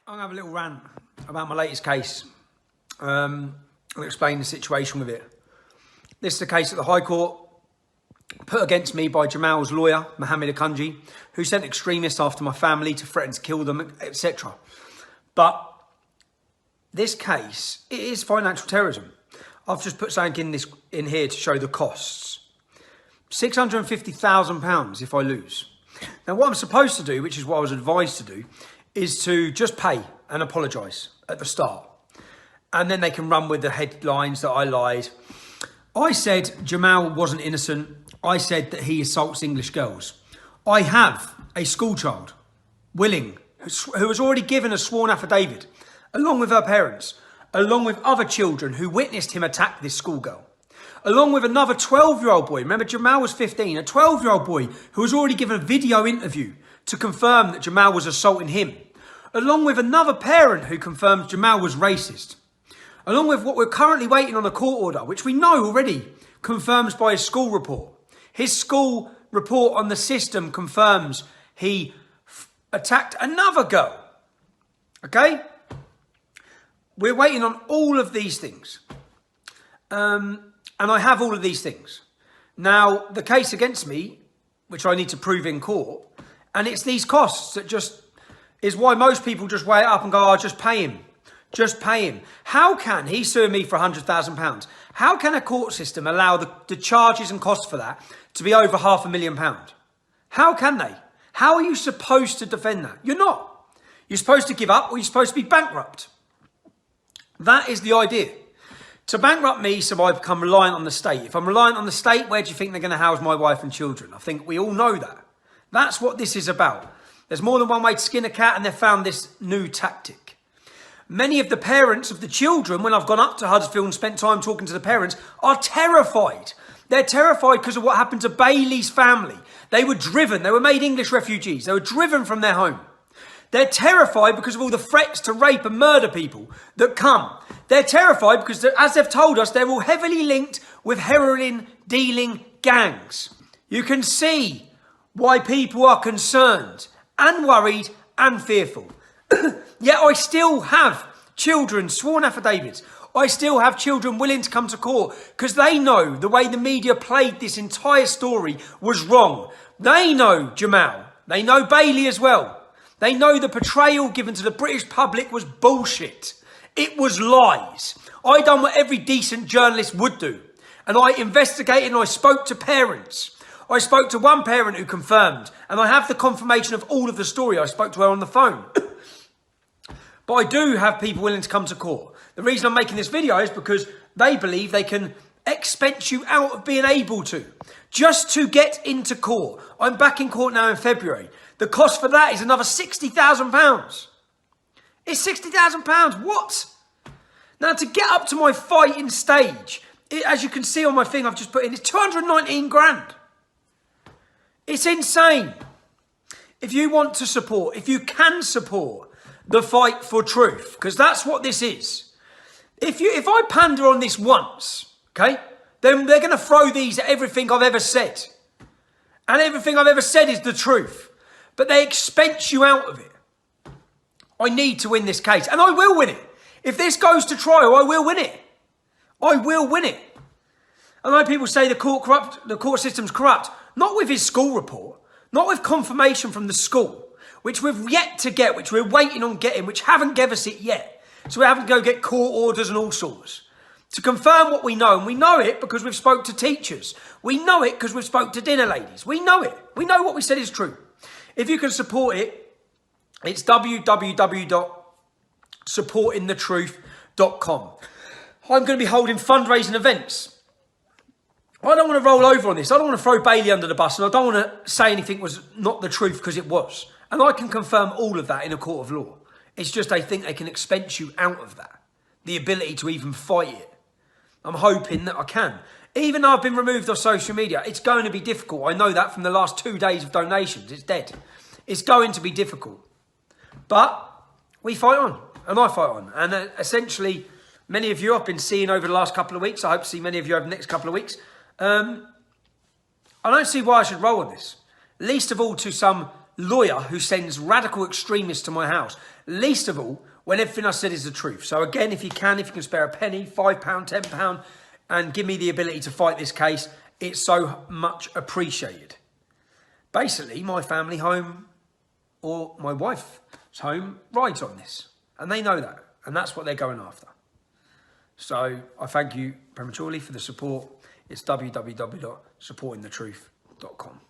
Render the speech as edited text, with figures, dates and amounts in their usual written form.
I'm going to have a little rant about my latest case. I'll explain the situation with it. This is a case at the High Court put against me by Jamal's lawyer, Mohammed Akunji, who sent extremists after my family to threaten to kill them, etc. But this case, it is financial terrorism. I've just put something in here to show the costs. £650,000 if I lose. Now, what I'm supposed to do, which is what I was advised to do, is to just pay and apologise at the start. And then they can run with the headlines that I lied. I said Jamal wasn't innocent. I said that he assaults English girls. I have a schoolchild, willing, who has already given a sworn affidavit, along with her parents, along with other children who witnessed him attack this schoolgirl, along with another 12-year-old boy. Remember, Jamal was 15, a 12-year-old boy who was already given a video interview to confirm that Jamal was assaulting him, along with another parent who confirms Jamal was racist, along with what we're currently waiting on a court order, which we know already confirms by his school report. His school report on the system confirms he attacked another girl. Okay? We're waiting on all of these things. And I have all of these things. Now, the case against me, which I need to prove in court, and it's these costs that just is why most people just weigh it up and go, oh, just pay him. Just pay him. How can he sue me for £100,000? How can a court system allow the charges and costs for that to be over £500,000? How can they? How are you supposed to defend that? You're not. You're supposed to give up or you're supposed to be bankrupt. That is the idea. To bankrupt me so I become reliant on the state. If I'm reliant on the state, where do you think they're going to house my wife and children? I think we all know that. That's what this is about. There's more than one way to skin a cat, and they've found this new tactic. Many of the parents of the children, when I've gone up to Huddersfield and spent time talking to the parents, are terrified. They're terrified because of what happened to Bailey's family. They were driven. They were made English refugees. They were driven from their home. They're terrified because of all the threats to rape and murder people that come. They're terrified because, as they've told us, they're all heavily linked with heroin dealing gangs. You can see why people are concerned and worried and fearful. Yet I still have children, sworn affidavits. I still have children willing to come to court because they know the way the media played this entire story was wrong. They know Jamal. They know Bailey as well. They know the portrayal given to the British public was bullshit. It was lies. I done what every decent journalist would do. And I investigated and I spoke to parents. I spoke to one parent who confirmed, and I have the confirmation of all of the story. I spoke to her on the phone. But I do have people willing to come to court. The reason I'm making this video is because they believe they can expense you out of being able to. Just to get into court. I'm back in court now in February. The cost for that is another £60,000. It's £60,000. What? Now, to get up to my fighting stage, as you can see on my thing I've just put in, it's 219 grand. It's insane. If you want to support, if you can support the fight for truth, because that's what this is. If I pander on this once, okay, then they're going to throw these at everything I've ever said. And everything I've ever said is the truth. But they expense you out of it. I need to win this case. And I will win it. If this goes to trial, I will win it. I will win it. I know people say the court system's corrupt. Not with his school report. Not with confirmation from the school. Which we've yet to get. Which we're waiting on getting. Which haven't given us it yet. So we haven't go get court orders and all sorts. To confirm what we know. And we know it because we've spoke to teachers. We know it because we've spoke to dinner ladies. We know it. We know what we said is true. If you can support it, it's www.supportingthetruth.com. I'm going to be holding fundraising events. I don't want to roll over on this. I don't want to throw Bailey under the bus, and I don't want to say anything was not the truth because it was. And I can confirm all of that in a court of law. It's just they think they can expense you out of that. The ability to even fight it. I'm hoping that I can. Even though I've been removed off social media, it's going to be difficult. I know that from the last 2 days of donations. It's dead. It's going to be difficult. But we fight on. And I fight on. And essentially, many of you I've been seeing over the last couple of weeks. I hope to see many of you over the next couple of weeks. I don't see why I should roll on this. Least of all to some lawyer who sends radical extremists to my house. Least of all, when everything I said is the truth. So again, if you can spare a penny, £5, £10, and give me the ability to fight this case, it's so much appreciated. Basically, my family home or my wife's home rides on this. And they know that. And that's what they're going after. So I thank you prematurely for the support. It's www.supportingthetruth.com.